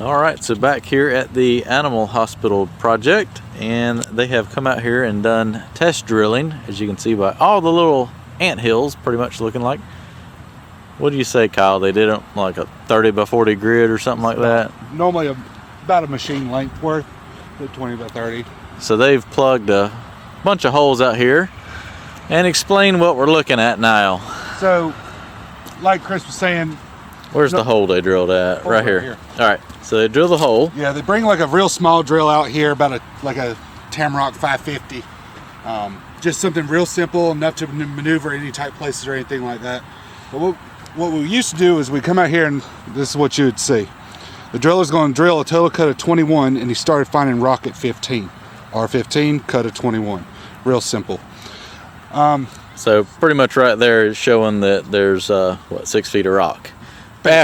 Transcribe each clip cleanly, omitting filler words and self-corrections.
All right, so back here at the animal hospital project, and they have come out here and done test drilling, as you can see by all the little ant hills pretty much looking like. What do you say, Kyle? They did it like a 30 by 40 grid or something like that? Normally about a machine length worth, 20 by 30. So they've plugged a bunch of holes out here and explain what we're looking at now. So, like Chris was saying, where's the hole they drilled at? Right here. All right, so they drill the hole. Yeah, they bring like a real small drill out here, about like a Tamrock 550. Just something real simple, enough to maneuver any tight places or anything like that. But what we used to do is we come out here and this is what you would see. The driller's going to drill a total cut of 21 and he started finding rock at 15. R15, cut of 21. Real simple. So pretty much right there is showing that there's 6 feet of rock.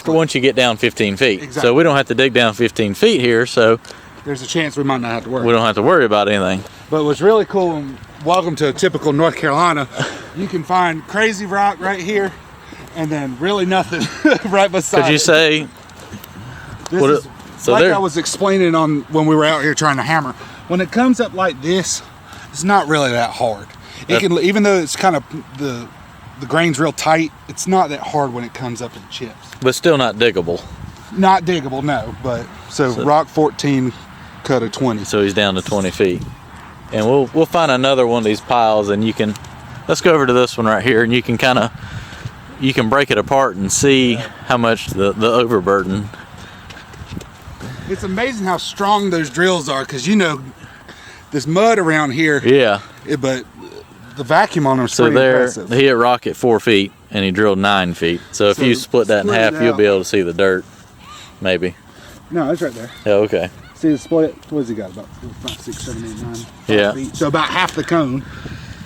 Once you get down 15 feet. Exactly. So we don't have to dig down 15 feet here, so there's a chance we might not have to worry. We don't have to worry about anything. But what's really cool, and welcome to typical North Carolina, you can find crazy rock right here and then really nothing right beside it. Could you say I was explaining on when we were out here trying to hammer, when it comes up like this, it's not really that hard. It can, even though it's kind of the grain's real tight, it's not that hard when it comes up in chips. But still not diggable. Not diggable, no. But so rock 14, cut of 20. So he's down to 20 feet. And we'll find another one of these piles, and let's go over to this one right here, and you can break it apart and see how much the overburden. It's amazing how strong those drills are, because there's mud around here. Yeah. But the vacuum on them is pretty impressive. He hit rock at 4 feet and he drilled 9 feet. So if you split that in half, you'll be able to see the dirt, maybe. No, it's right there. Yeah, okay. See the split? What has he got? About 5, 6, 7, 8, 9 yeah. feet. So about half the cone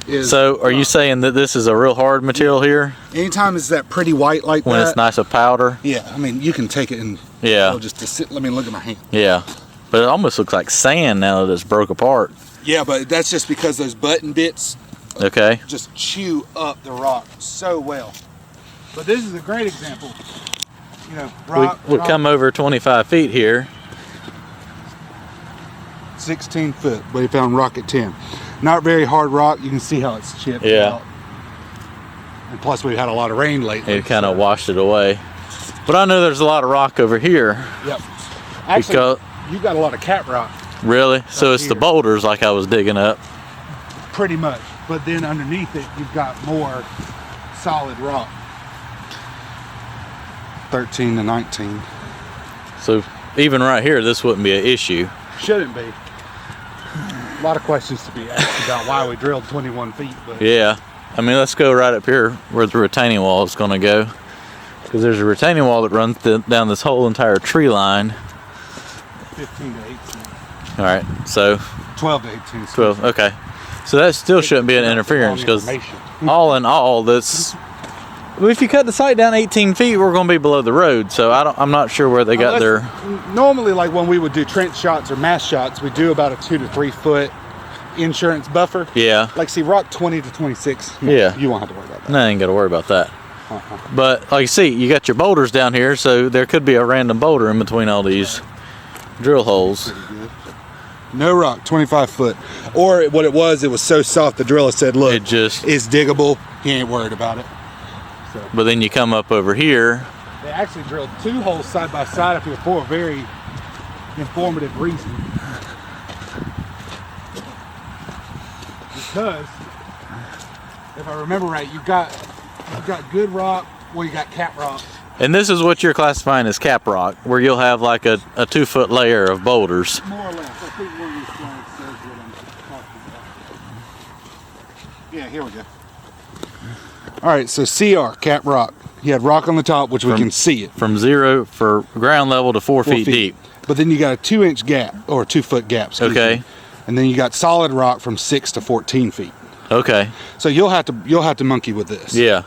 is. So are you saying that this is a real hard material here? Anytime it's that pretty white like that. When it's nice of powder? Yeah, I mean, you can take it and just to sit. Let me look at my hand. Yeah, but it almost looks like sand now that it's broke apart. Yeah, but that's just because those button bits just chew up the rock so well. But this is a great example. We come over 25 feet here. 16 foot, but he found rock at 10. Not very hard rock. You can see how it's chipped out. And plus we've had a lot of rain lately. It kind of washed it away. But I know there's a lot of rock over here. Yep. Actually, you got a lot of cat rock. Really? So it's the boulders like I was digging up. Pretty much. But then underneath it, you've got more solid rock. 13 to 19. So even right here, this wouldn't be an issue. Shouldn't be. A lot of questions to be asked about why we drilled 21 feet. But yeah. I mean, let's go right up here where the retaining wall is going to go. Because there's a retaining wall that runs down this whole entire tree line. 15 to 18. All right, so 12 to 18. 12, okay. So that still shouldn't be an interference, because all in all, if you cut the site down 18 feet, we're going to be below the road. So I'm not sure where they got their. Normally, like when we would do trench shots or mass shots, we do about a 2 to 3 foot insurance buffer. Yeah. Like, see, rock 20 to 26. Yeah. You won't have to worry about that. No, I ain't got to worry about that. But like you see, you got your boulders down here, so there could be a random boulder in between all these drill holes. No rock, 25 foot. Or what it was so soft, the driller said, look, it's diggable. He ain't worried about it. So. But then you come up over here. They actually drilled 2 holes side by side up here for a very informative reason. Because, if I remember right, you've got good rock, you got cap rock. And this is what you're classifying as cap rock, where you'll have like a 2 foot layer of boulders. More or less. I think one of these slides says what I'm talking about. Yeah, here we go. All right, so CR, cap rock. You had rock on the top, which we can see it. From 0 for ground level to 4 feet deep. But then you got a 2 inch gap, or 2 foot gap, excuse me. And then you got solid rock from 6 to 14 feet. Okay. So you'll have to monkey with this. Yeah.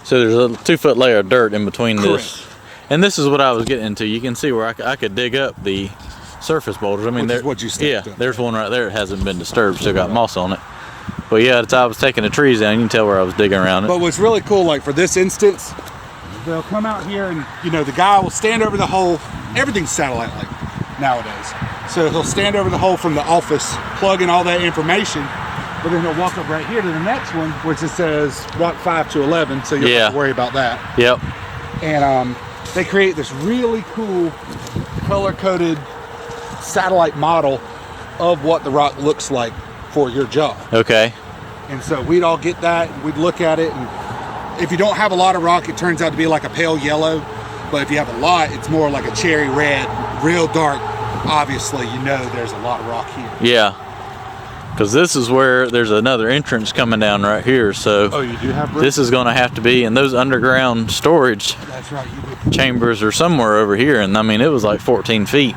So there's a 2 foot layer of dirt in between this. And this is what I was getting into. You can see where I could dig up the surface boulders. I mean, there's what you yeah, there's one right there that hasn't been disturbed, still got moss on it. But yeah, I was taking the trees down. You can tell where I was digging around it. But what's really cool, like for this instance, they'll come out here and, you know, the guy will stand over the hole. Everything's satellite like nowadays. So he'll stand over the hole from the office, plug in all that information, but then he'll walk up right here to the next one, which it says rock 5 to 11, so you don't have to worry about that. Yep. And they create this really cool color-coded satellite model of what the rock looks like for your job. Okay. And so we'd all get that, and we'd look at it, and if you don't have a lot of rock, it turns out to be like a pale yellow, but if you have a lot, it's more like a cherry red, real dark. Obviously, you know there's a lot of rock here. Yeah. Because this is where there's another entrance coming down right here, so Oh, you do have room? this is going to have to be in those underground storage That's right, you do. chambers are somewhere over here, and I mean it was like 14 feet.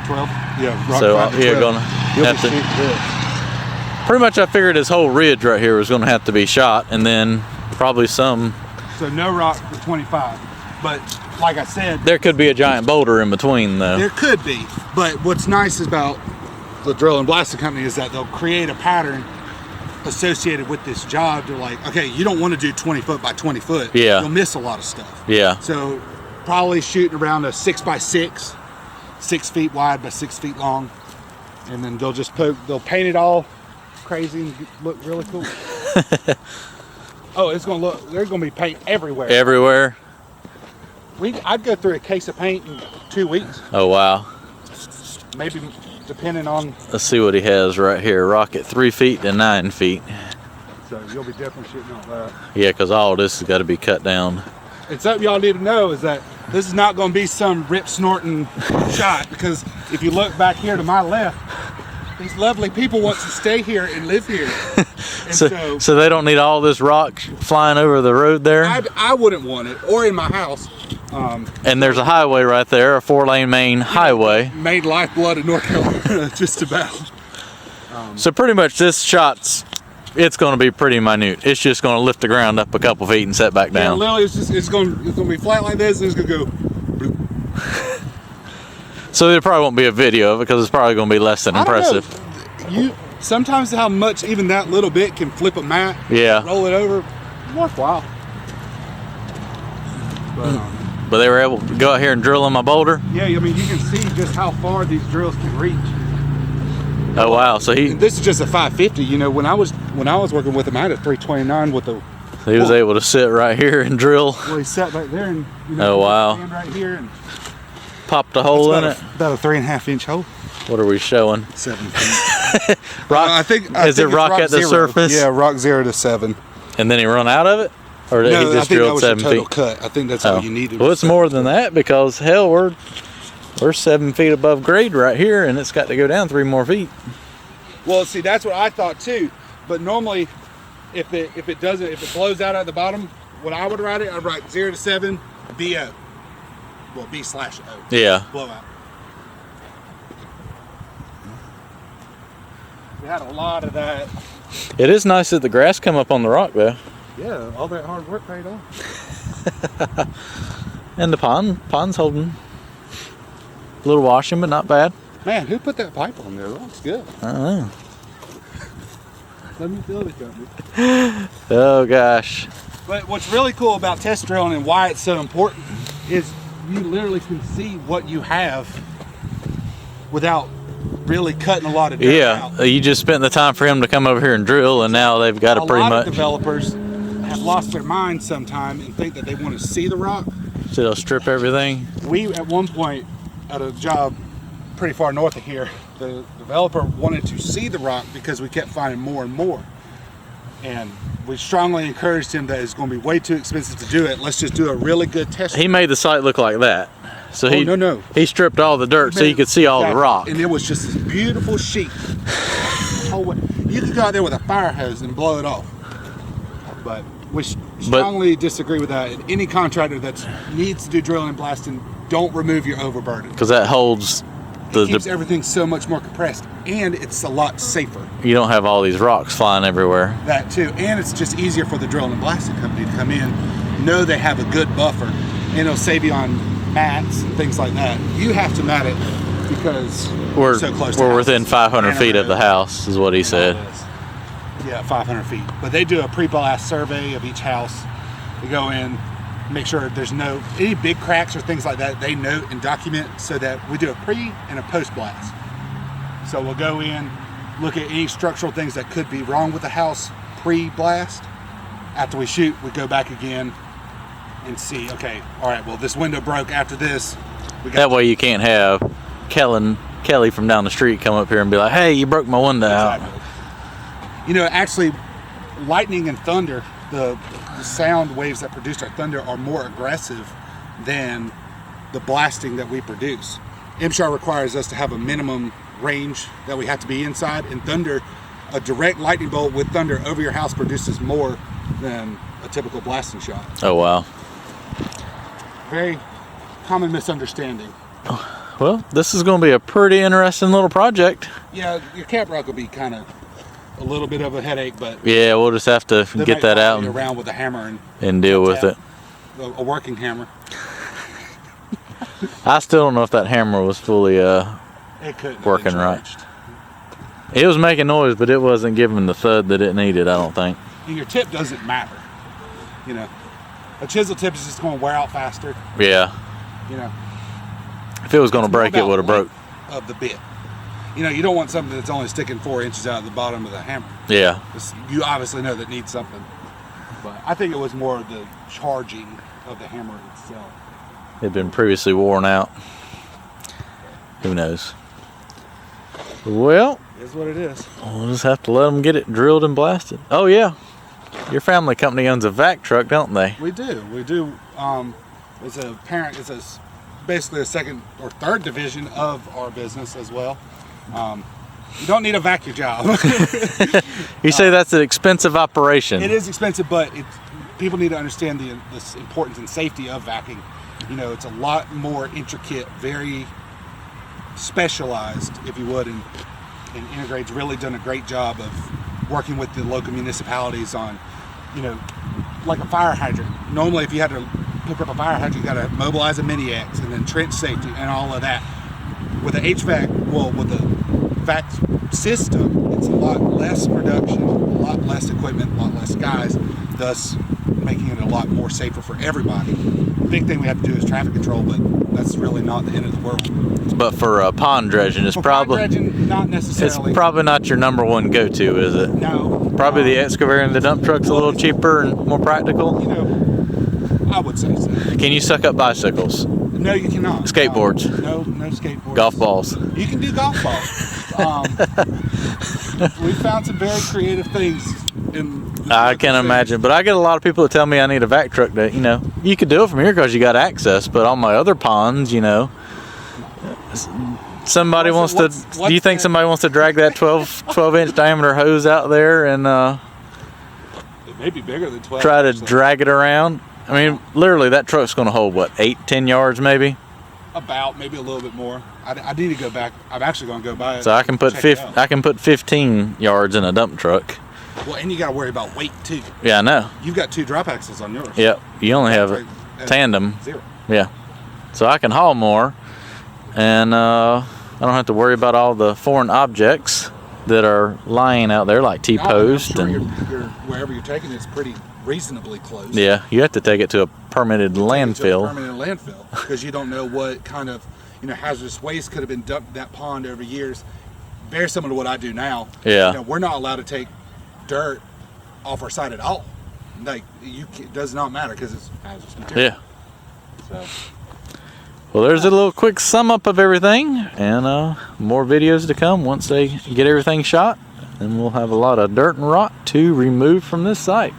12? Yeah, rock So 5 to 12. gonna You'll have be to. shooting this. Pretty much, I figured this whole ridge right here was going to have to be shot, and then probably some. So no rock for 25. But like I said, There could be a giant boulder in between, though. there could be. But what's nice about the drill and blasting company is that they'll create a pattern associated with this job. They're like, okay, you don't want to do 20 foot by 20 foot. Yeah. You'll miss a lot of stuff. Yeah. So probably shooting around a 6 by 6, 6 feet wide by 6 feet long. And then they'll just they'll paint it all crazy and look really cool. Oh, it's gonna look, there's gonna be paint everywhere. Everywhere. I'd go through a case of paint in 2 weeks, Oh wow. maybe, depending on. Let's see what he has right here. Rocket 3 feet to 9 feet. So you'll be definitely shooting on that. Yeah, because all this has got to be cut down. And something y'all need to know is that this is not going to be some rip snorting shot, because if you look back here to my left, these lovely people want to stay here and live here. And So they don't need all this rock flying over the road there. I wouldn't want it, or in my house. And there's a highway right there, a 4-lane main highway. Main lifeblood of North Carolina, just about. So pretty much this shot's, it's going to be pretty minute. It's just going to lift the ground up a couple feet and set back Yeah, down. literally, it's going to be flat like this, and it's going to go. Bloop. So there probably won't be a video of it because it's probably going to be less than I don't know. impressive. Sometimes how much even that little bit can flip a mat, Yeah. roll it over, worthwhile. But they were able to go out here and drill on my boulder. Yeah, I mean, you can see just how far these drills can reach. Oh wow! So And this is just a 550. You know, when I was working with him, I had a 329 with the. he was able to sit right here and drill. Well, he sat back there and. You Oh, wow. Stand right here and. Popped a hole in About it. about a 3.5 inch hole. What are we showing? 7 feet. Rock. I think Is it it's rock at the 0. surface? Yeah, rock 0 to 7. And then he run out of it, or did No, he I just think that drilled was your 7 total feet? cut. I think that's Oh. all you needed. Well, was it's more than that because hell, we're 7 feet above grade right here, and it's got to go down 3 more feet. Well, see, that's what I thought too. But normally, if it blows out at the bottom, what I would write it, I'd write 0 to 7, BO. Well, B/O. Yeah. Blowout. We had a lot of that. It is nice that the grass come up on the rock though, Yeah, all that hard work paid off. and the pond's holding. A little washing, but not bad. Man, who put that pipe on there? That looks good. I don't know. Let me feel it, company. Oh gosh. But what's really cool about test drilling and why it's so important is you literally can see what you have without really cutting a lot of dirt Yeah, out. you just spent the time for him to come over here and drill, and now they've got to A pretty lot much. of developers have lost their minds sometime and think that they want to see the rock. So they'll strip everything. We, at one point, at a job pretty far north of here, the developer wanted to see the rock because we kept finding more and more. And we strongly encouraged him that it's going to be way too expensive to do it. Let's just do a really good test. He made the site look like that. So he no. he stripped all the dirt so you could see all the Exactly. rock. And it was just this beautiful sheet. You could go out there with a fire hose and blow it off. But we strongly disagree with that. And any contractor that needs to do drilling and blasting, don't remove your overburden. Because that holds It keeps everything so much more compressed, and it's a lot safer. you don't have all these rocks flying everywhere. That too, and it's just easier for the drilling and blasting company to come in, know they have a good buffer, and it'll save you on mats and things like that. You have to mat it because We're so close. To we're houses. within 500 And a feet of the road. house, is what he said. Yeah, 500 feet. But they do a pre-blast survey of each house. They go in, make sure there's no any big cracks or things like that. They note and document so that we do a pre and a post blast. So we'll go in, look at any structural things that could be wrong with the house pre-blast. After we shoot, we go back again and see, okay, all right, well, this window broke after this. That way you can't have Kelly from down the street come up here and be like, hey, you broke my window out. You know, actually, lightning and thunder, the sound waves that produce our thunder are more aggressive than the blasting that we produce. MSHA requires us to have a minimum range that we have to be inside, and thunder, a direct lightning bolt with thunder over your house produces more than a typical blasting shot. Oh, wow. Very common misunderstanding. Well, this is going to be a pretty interesting little project. Yeah, your cap rock will be kind of a little bit of a headache, but yeah, we'll just have to get that out and around with a hammer and deal with it. A working hammer. I still don't know if that hammer was fully working right. It was making noise, but it wasn't giving the thud that it needed, I don't think. And your tip doesn't matter. You know, a chisel tip is just going to wear out faster. Yeah. You know. If it was going to break, it would have broke. Of the bit. You know, you don't want something that's only sticking 4 inches out of the bottom of the hammer. Yeah. You obviously know that needs something. But I think it was more of the charging of the hammer itself. It had been previously worn out. Who knows? Well, it is what it is. We'll just have to let them get it drilled and blasted. Oh, yeah. Your family company owns a vac truck, don't they? We do. We do. It's a parent. It's basically a second or third division of our business as well. You don't need a vacuum job. You say that's an expensive operation. It is expensive, but people need to understand the importance and safety of vacuuming. You know, it's a lot more intricate, very specialized, if you would, and Integrate's really done a great job of working with the local municipalities on, you know, like a fire hydrant. Normally, if you had to hook up a fire hydrant, you got to mobilize a mini-X and then trench safety and all of that. With the HVAC, well, with the vac system, it's a lot less production, a lot less equipment, a lot less guys, thus making it a lot more safer for everybody. The big thing we have to do is traffic control, but that's really not the end of the world. But for pond dredging, it's probably pond dredging, not necessarily. It's probably not your number one go-to, is it? No. Probably the excavator and the dump truck's a little cheaper and more practical. You know, I would say so. Can you suck up bicycles? No, you cannot. Skateboards? No skateboards. Golf balls? You can do golf balls. We found some very creative things. I can imagine, but I get a lot of people that tell me I need a vac truck to, you know, you could do it from here because you got access, but on my other ponds, you know, somebody wants to, do you think somebody wants to drag that 12-inch diameter hose out there and it may be bigger than 12. Try to drag it around? I mean, literally, that truck's going to hold, what, 8-10 yards maybe? About, maybe a little bit more. I need to go back. I'm actually going to go buy it. So I can put 15 yards in a dump truck. Well, and you got to worry about weight too. Yeah, I know. You've got 2 drop axles on yours. Yep. You only have a tandem. 0. Yeah. So I can haul more, and I don't have to worry about all the foreign objects that are lying out there, like T-post and wherever you're taking it's pretty reasonably close. Yeah, you have to take it to a permitted landfill. Because you don't know what kind of, you know, hazardous waste could have been dumped in that pond over years. Very similar to what I do now. Yeah. You know, we're not allowed to take dirt off our site at all. Like, it does not matter because it's hazardous material. Yeah. So. Well, there's a little quick sum up of everything, and more videos to come once they get everything shot, and we'll have a lot of dirt and rock to remove from this site.